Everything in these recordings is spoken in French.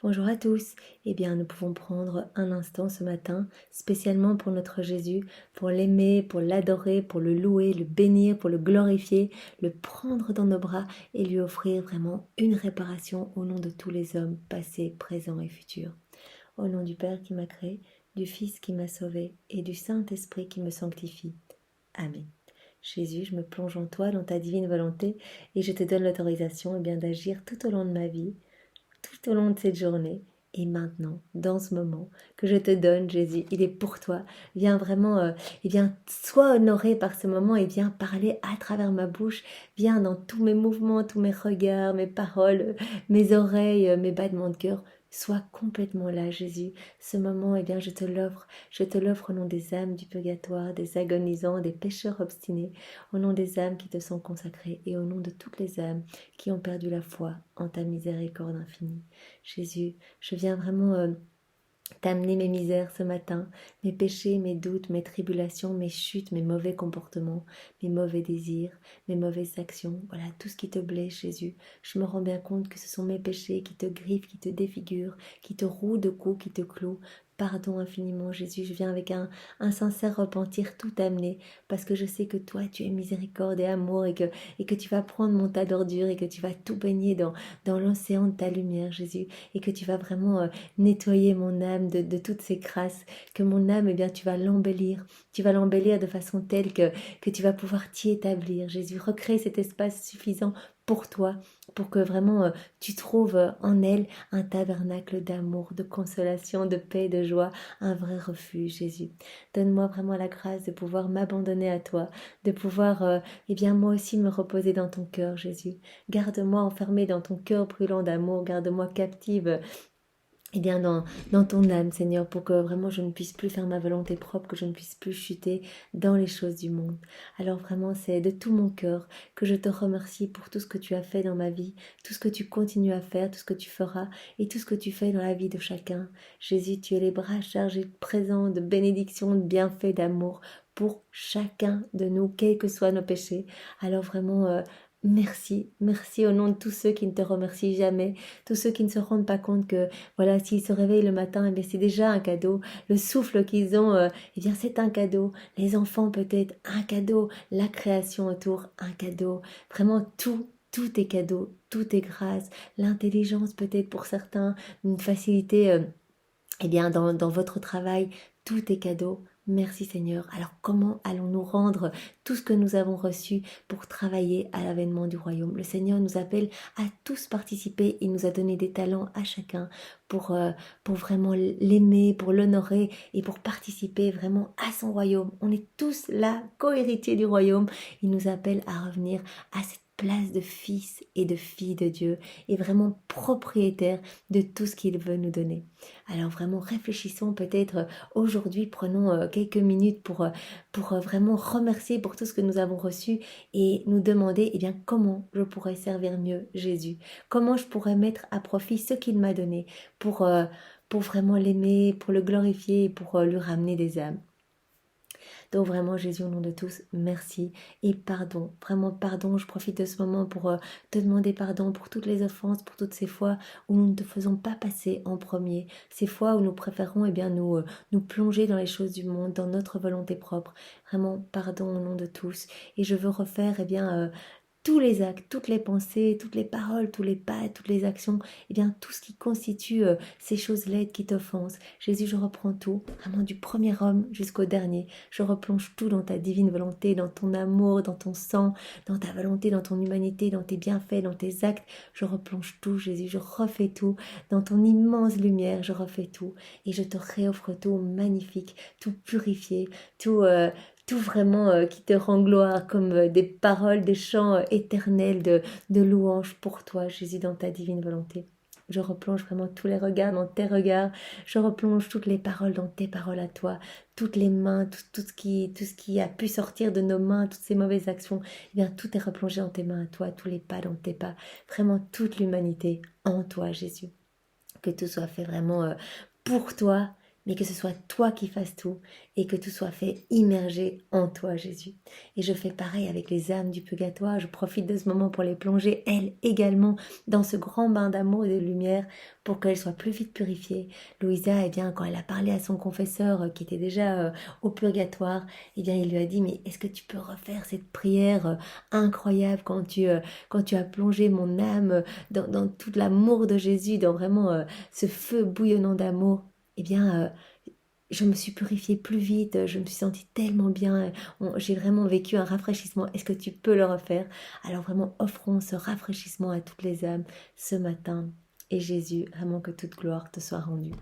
Bonjour à tous. Eh bien, nous pouvons prendre un instant ce matin, spécialement pour notre Jésus, pour l'aimer, pour l'adorer, pour le louer, le bénir, pour le glorifier, le prendre dans nos bras et lui offrir vraiment une réparation au nom de tous les hommes, passés, présents et futurs. Au nom du Père qui m'a créé, du Fils qui m'a sauvé et du Saint-Esprit qui me sanctifie. Amen. Jésus, je me plonge en toi, dans ta divine volonté, et je te donne l'autorisation d'agir tout au long de ma vie, tout au long de cette journée et maintenant, dans ce moment que je te donne, Jésus, il est pour toi. Viens vraiment, sois honoré par ce moment et viens parler à travers ma bouche. Viens dans tous mes mouvements, tous mes regards, mes paroles, mes oreilles, mes battements de cœur. Sois complètement là, Jésus. Ce moment, je te l'offre. Je te l'offre au nom des âmes du purgatoire, des agonisants, des pécheurs obstinés, au nom des âmes qui te sont consacrées et au nom de toutes les âmes qui ont perdu la foi en ta miséricorde infinie. Jésus, je viens vraiment t'amener mes misères ce matin, mes péchés, mes doutes, mes tribulations, mes chutes, mes mauvais comportements, mes mauvais désirs, mes mauvaises actions, voilà, tout ce qui te blesse, Jésus. Je me rends bien compte que ce sont mes péchés qui te griffent, qui te défigurent, qui te rouent de coups, qui te clouent. Pardon infiniment, Jésus, je viens avec un sincère repentir tout amené, parce que je sais que toi, tu es miséricorde et amour, et que tu vas prendre mon tas d'ordures, et que tu vas tout baigner dans l'océan de ta lumière, Jésus, et que tu vas vraiment nettoyer mon âme de toutes ces crasses, que mon âme, tu vas l'embellir de façon telle que tu vas pouvoir t'y établir. Jésus, recrée cet espace suffisant pour toi, pour que vraiment tu trouves en elle un tabernacle d'amour, de consolation, de paix, de joie, un vrai refuge, Jésus. Donne-moi vraiment la grâce de pouvoir m'abandonner à toi, de pouvoir, moi aussi me reposer dans ton cœur, Jésus. Garde-moi enfermée dans ton cœur brûlant d'amour, garde-moi captive dans ton âme, Seigneur, pour que vraiment je ne puisse plus faire ma volonté propre, que je ne puisse plus chuter dans les choses du monde. Alors vraiment, c'est de tout mon cœur que je te remercie pour tout ce que tu as fait dans ma vie, tout ce que tu continues à faire, tout ce que tu feras et tout ce que tu fais dans la vie de chacun. Jésus, tu es les bras chargés de présents, de bénédictions, de bienfaits, d'amour pour chacun de nous, quels que soient nos péchés. Alors vraiment, merci, merci au nom de tous ceux qui ne te remercient jamais, tous ceux qui ne se rendent pas compte que voilà, s'ils se réveillent le matin, c'est déjà un cadeau. Le souffle qu'ils ont, c'est un cadeau. Les enfants peut-être, un cadeau. La création autour, un cadeau. Vraiment tout est cadeau, tout est grâce. L'intelligence peut-être pour certains, une facilité dans votre travail, tout est cadeau. Merci Seigneur. Alors comment allons-nous rendre tout ce que nous avons reçu pour travailler à l'avènement du royaume? Le Seigneur nous appelle à tous participer. Il nous a donné des talents à chacun pour vraiment l'aimer, pour l'honorer et pour participer vraiment à son royaume. On est tous là, co-héritiers du royaume. Il nous appelle à revenir à cette place de fils et de filles de Dieu et vraiment propriétaires de tout ce qu'il veut nous donner. Alors vraiment réfléchissons peut-être aujourd'hui, prenons quelques minutes pour vraiment remercier pour tout ce que nous avons reçu et nous demander comment je pourrais servir mieux Jésus, comment je pourrais mettre à profit ce qu'il m'a donné pour vraiment l'aimer, pour le glorifier et pour lui ramener des âmes. Donc vraiment Jésus, au nom de tous, merci et pardon, vraiment pardon. Je profite de ce moment pour te demander pardon pour toutes les offenses, pour toutes ces fois où nous ne te faisons pas passer en premier, ces fois où nous préférons nous plonger dans les choses du monde, dans notre volonté propre. Vraiment pardon au nom de tous. Et je veux refaire tous les actes, toutes les pensées, toutes les paroles, tous les pas, toutes les actions, tout ce qui constitue ces choses laides qui t'offensent. Jésus, je reprends tout, vraiment du premier homme jusqu'au dernier. Je replonge tout dans ta divine volonté, dans ton amour, dans ton sang, dans ta volonté, dans ton humanité, dans tes bienfaits, dans tes actes. Je replonge tout, Jésus, je refais tout. Dans ton immense lumière, je refais tout. Et je te réoffre tout magnifique, tout purifié, tout vraiment qui te rend gloire comme des paroles, des chants éternels de louange pour toi, Jésus, dans ta divine volonté. Je replonge vraiment tous les regards dans tes regards, je replonge toutes les paroles dans tes paroles à toi, toutes les mains, tout ce qui a pu sortir de nos mains, toutes ces mauvaises actions, tout est replongé dans tes mains à toi, tous les pas dans tes pas, vraiment toute l'humanité en toi, Jésus. Que tout soit fait vraiment pour toi mais que ce soit toi qui fasses tout et que tout soit fait immergé en toi, Jésus. Et je fais pareil avec les âmes du purgatoire. Je profite de ce moment pour les plonger, elles également, dans ce grand bain d'amour et de lumière pour qu'elles soient plus vite purifiées. Louisa, eh bien, quand elle a parlé à son confesseur qui était déjà au purgatoire, eh bien, il lui a dit, mais est-ce que tu peux refaire cette prière incroyable quand tu as plongé mon âme dans tout l'amour de Jésus, dans vraiment ce feu bouillonnant d'amour? Eh bien, je me suis purifiée plus vite, je me suis sentie tellement bien, j'ai vraiment vécu un rafraîchissement. Est-ce que tu peux le refaire? Alors vraiment, offrons ce rafraîchissement à toutes les âmes ce matin. Et Jésus, vraiment que toute gloire te soit rendue.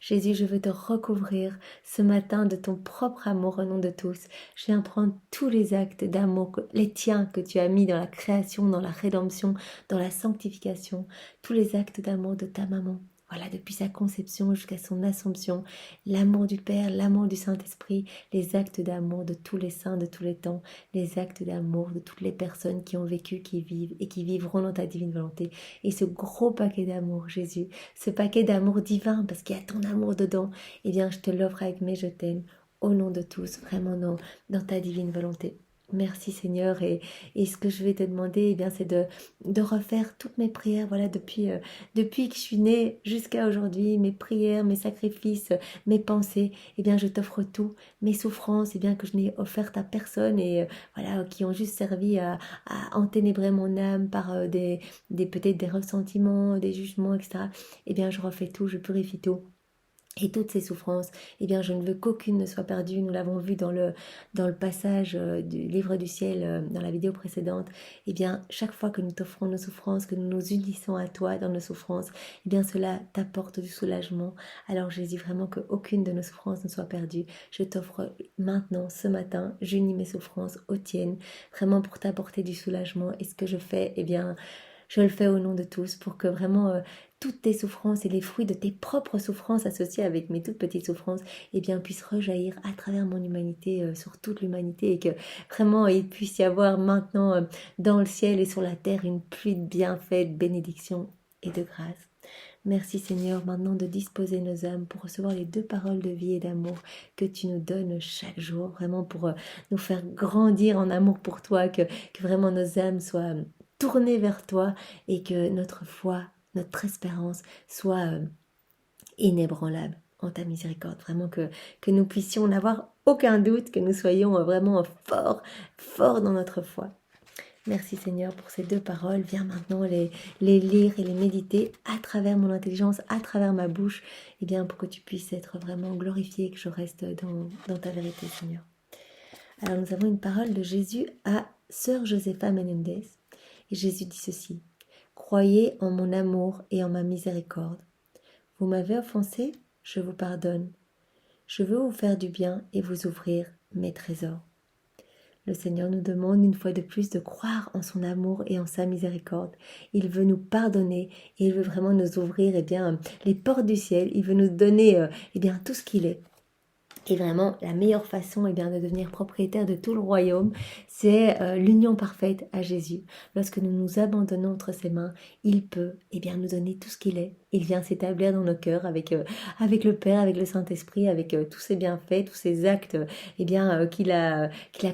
Jésus, je veux te recouvrir ce matin de ton propre amour au nom de tous. Je viens prendre tous les actes d'amour, les tiens que tu as mis dans la création, dans la rédemption, dans la sanctification, tous les actes d'amour de ta maman. Voilà, depuis sa conception jusqu'à son assomption, l'amour du Père, l'amour du Saint-Esprit, les actes d'amour de tous les saints de tous les temps, les actes d'amour de toutes les personnes qui ont vécu, qui vivent et qui vivront dans ta divine volonté. Et ce gros paquet d'amour, Jésus, ce paquet d'amour divin, parce qu'il y a ton amour dedans, eh bien, je te l'offre avec mes je t'aime, au nom de tous, vraiment dans ta divine volonté. Merci Seigneur, et ce que je vais te demander, eh bien, c'est de refaire toutes mes prières, voilà, depuis que je suis née jusqu'à aujourd'hui, mes prières, mes sacrifices, mes pensées, eh bien, je t'offre tout, mes souffrances, eh bien, que je n'ai offertes à personne, et voilà, qui ont juste servi à enténébrer mon âme par peut-être des ressentiments, des jugements, etc. Eh bien, je refais tout, je purifie tout. Et toutes ces souffrances, eh bien, je ne veux qu'aucune ne soit perdue. Nous l'avons vu dans le passage du livre du ciel, dans la vidéo précédente. Eh bien, chaque fois que nous t'offrons nos souffrances, que nous nous unissons à toi dans nos souffrances, eh bien, cela t'apporte du soulagement. Alors, Jésus, vraiment qu'aucune de nos souffrances ne soit perdue. Je t'offre maintenant, ce matin, j'unis mes souffrances aux tiennes, vraiment pour t'apporter du soulagement. Et ce que je fais, eh bien, je le fais au nom de tous pour que vraiment toutes tes souffrances et les fruits de tes propres souffrances associées avec mes toutes petites souffrances, eh bien, puissent rejaillir à travers mon humanité, sur toute l'humanité, et que vraiment il puisse y avoir maintenant dans le ciel et sur la terre une pluie de bienfaits, de bénédictions et de grâce. Merci Seigneur maintenant de disposer nos âmes pour recevoir les 2 paroles de vie et d'amour que tu nous donnes chaque jour, vraiment pour nous faire grandir en amour pour toi, que vraiment nos âmes soient tourner vers toi et que notre foi, notre espérance soit inébranlable en ta miséricorde. Vraiment que nous puissions n'avoir aucun doute, que nous soyons vraiment forts dans notre foi. Merci Seigneur pour ces 2 paroles. Viens maintenant les lire et les méditer à travers mon intelligence, à travers ma bouche, et bien pour que tu puisses être vraiment glorifié, que je reste dans ta vérité Seigneur. Alors nous avons une parole de Jésus à Sœur Josefa Menendez. Et Jésus dit ceci: croyez en mon amour et en ma miséricorde. Vous m'avez offensé, je vous pardonne. Je veux vous faire du bien et vous ouvrir mes trésors. Le Seigneur nous demande une fois de plus de croire en son amour et en sa miséricorde. Il veut nous pardonner et il veut vraiment nous ouvrir les portes du ciel. Il veut nous donner tout ce qu'il est. Et vraiment, la meilleure façon de devenir propriétaire de tout le royaume, c'est l'union parfaite à Jésus. Lorsque nous nous abandonnons entre ses mains, il peut nous donner tout ce qu'il est. Il vient s'établir dans nos cœurs avec le Père, avec le Saint-Esprit, avec tous ses bienfaits, tous ses actes qu'il a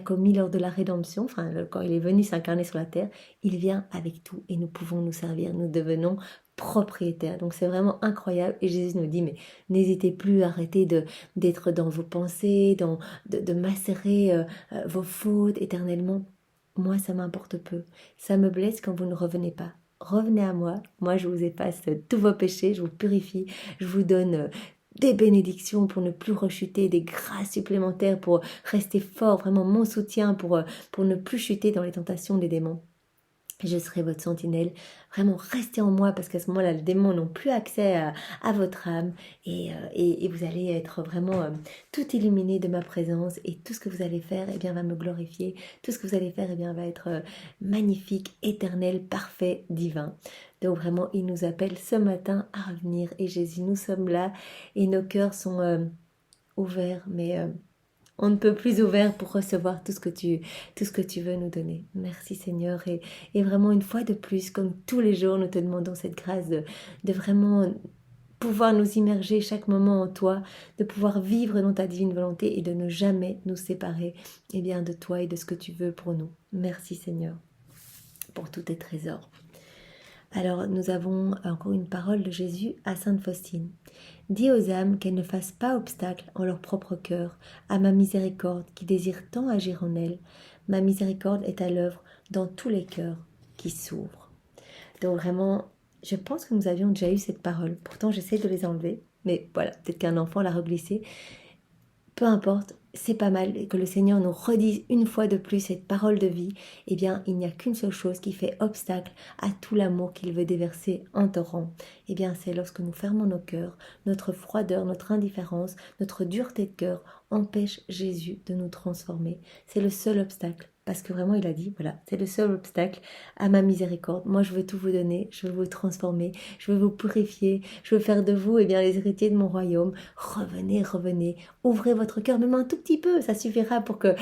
commis lors de la rédemption. Enfin, quand il est venu s'incarner sur la terre, il vient avec tout et nous pouvons nous servir. Nous devenons propriétaires. Donc c'est vraiment incroyable. Et Jésus nous dit, mais n'hésitez plus à arrêter d'être dans vos pensées, de macérer vos fautes éternellement. Moi, ça m'importe peu. Ça me blesse quand vous ne revenez pas. Revenez à moi. Moi, je vous efface tous vos péchés, je vous purifie, je vous donne des bénédictions pour ne plus rechuter, des grâces supplémentaires pour rester fort, vraiment mon soutien pour ne plus chuter dans les tentations des démons. Je serai votre sentinelle. Vraiment, restez en moi parce qu'à ce moment-là, les démons n'ont plus accès à votre âme et vous allez être vraiment tout illuminé de ma présence et tout ce que vous allez faire va me glorifier. Tout ce que vous allez faire va être magnifique, éternel, parfait, divin. Donc vraiment, il nous appelle ce matin à revenir et Jésus, nous sommes là et nos cœurs sont ouverts, mais on ne peut plus ouvert pour recevoir tout ce que tu veux nous donner. Merci Seigneur. Et vraiment une fois de plus, comme tous les jours, nous te demandons cette grâce de vraiment pouvoir nous immerger chaque moment en toi, de pouvoir vivre dans ta divine volonté et de ne jamais nous séparer de toi et de ce que tu veux pour nous. Merci Seigneur pour tous tes trésors. Alors nous avons encore une parole de Jésus à Sainte Faustine. Dis aux âmes qu'elles ne fassent pas obstacle en leur propre cœur à ma miséricorde qui désire tant agir en elles. Ma miséricorde est à l'œuvre dans tous les cœurs qui s'ouvrent. Donc vraiment, je pense que nous avions déjà eu cette parole. Pourtant, j'essaie de les enlever. Mais voilà, peut-être qu'un enfant l'a reglissée. Peu importe, c'est pas mal que le Seigneur nous redise une fois de plus cette parole de vie. Eh bien, il n'y a qu'une seule chose qui fait obstacle à tout l'amour qu'il veut déverser en torrent. Eh bien, c'est lorsque nous fermons nos cœurs, notre froideur, notre indifférence, notre dureté de cœur empêche Jésus de nous transformer. C'est le seul obstacle. Parce que vraiment, il a dit, voilà, c'est le seul obstacle à ma miséricorde. Moi, je veux tout vous donner, je veux vous transformer, je veux vous purifier, je veux faire de vous, les héritiers de mon royaume. Revenez, revenez, ouvrez votre cœur, même un tout petit peu, ça suffira pour que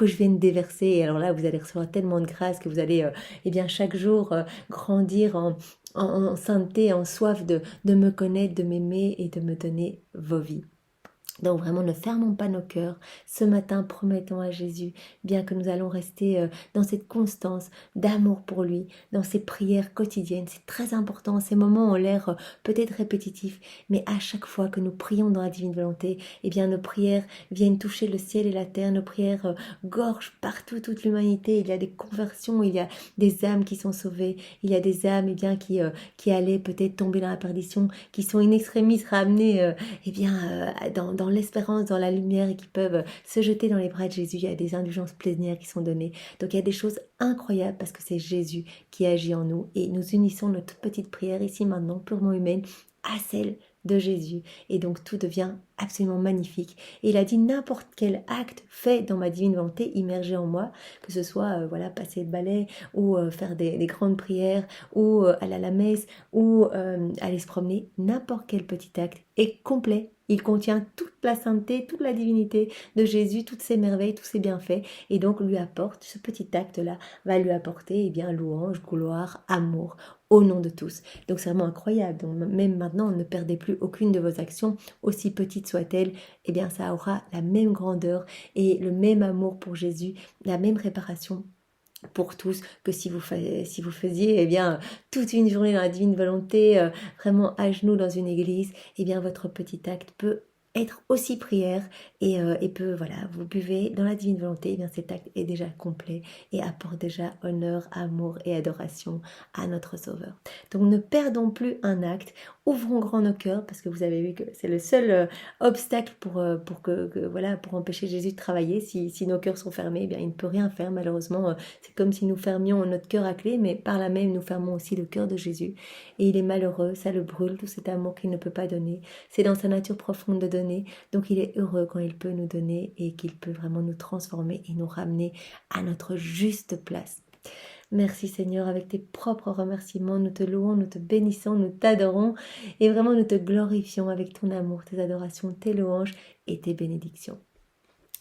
je vienne déverser. Et alors là, vous allez recevoir tellement de grâce que vous allez, chaque jour grandir en sainteté, en soif de me connaître, de m'aimer et de me donner vos vies. Donc vraiment, ne fermons pas nos cœurs. Ce matin, promettons à Jésus, bien que nous allons rester dans cette constance d'amour pour lui, dans ces prières quotidiennes. C'est très important. Ces moments ont l'air peut-être répétitifs, mais à chaque fois que nous prions dans la divine volonté, nos prières viennent toucher le ciel et la terre. Nos prières gorgent partout toute l'humanité. Il y a des conversions, il y a des âmes qui sont sauvées, il y a des âmes qui allaient peut-être tomber dans la perdition, qui sont in extremis ramenées dans l'espérance, dans la lumière et qui peuvent se jeter dans les bras de Jésus. Il y a des indulgences plénières qui sont données. Donc il y a des choses incroyables parce que c'est Jésus qui agit en nous et nous unissons notre petite prière ici maintenant, purement humaine, à celle de Jésus. Et donc tout devient absolument magnifique. Et il a dit n'importe quel acte fait dans ma divine volonté, immergé en moi, que ce soit passer le balai ou faire des grandes prières ou aller à la messe ou aller se promener, n'importe quel petit acte est complet. Il contient toute la sainteté, toute la divinité de Jésus, toutes ses merveilles, tous ses bienfaits. Et donc lui apporte, ce petit acte-là va lui apporter louange, gloire, amour, au nom de tous. Donc c'est vraiment incroyable. Donc, même maintenant, ne perdez plus aucune de vos actions, aussi petites soient-elles, ça aura la même grandeur et le même amour pour Jésus, la même réparation pour tous que si vous faisiez toute une journée dans la divine volonté, vraiment à genoux dans une église. Votre petit acte peut être aussi prière et vous buvez dans la divine volonté. Cet acte est déjà complet et apporte déjà honneur, amour et adoration à notre Sauveur. Donc ne perdons plus un acte, ouvrons grand nos cœurs parce que vous avez vu que c'est le seul obstacle pour empêcher Jésus de travailler. Si nos cœurs sont fermés, il ne peut rien faire malheureusement. C'est comme si nous fermions notre cœur à clé, mais par là même nous fermons aussi le cœur de Jésus. Et il est malheureux, ça le brûle, tout cet amour qu'il ne peut pas donner. C'est dans sa nature profonde de donner. Donc il est heureux quand il peut nous donner et qu'il peut vraiment nous transformer et nous ramener à notre juste place. Merci Seigneur, avec tes propres remerciements, nous te louons, nous te bénissons, nous t'adorons et vraiment nous te glorifions avec ton amour, tes adorations, tes louanges et tes bénédictions.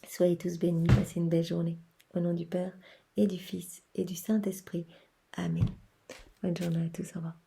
Soyez tous bénis, passez une belle journée. Au nom du Père et du Fils et du Saint-Esprit. Amen. Bonne journée à tous, au revoir.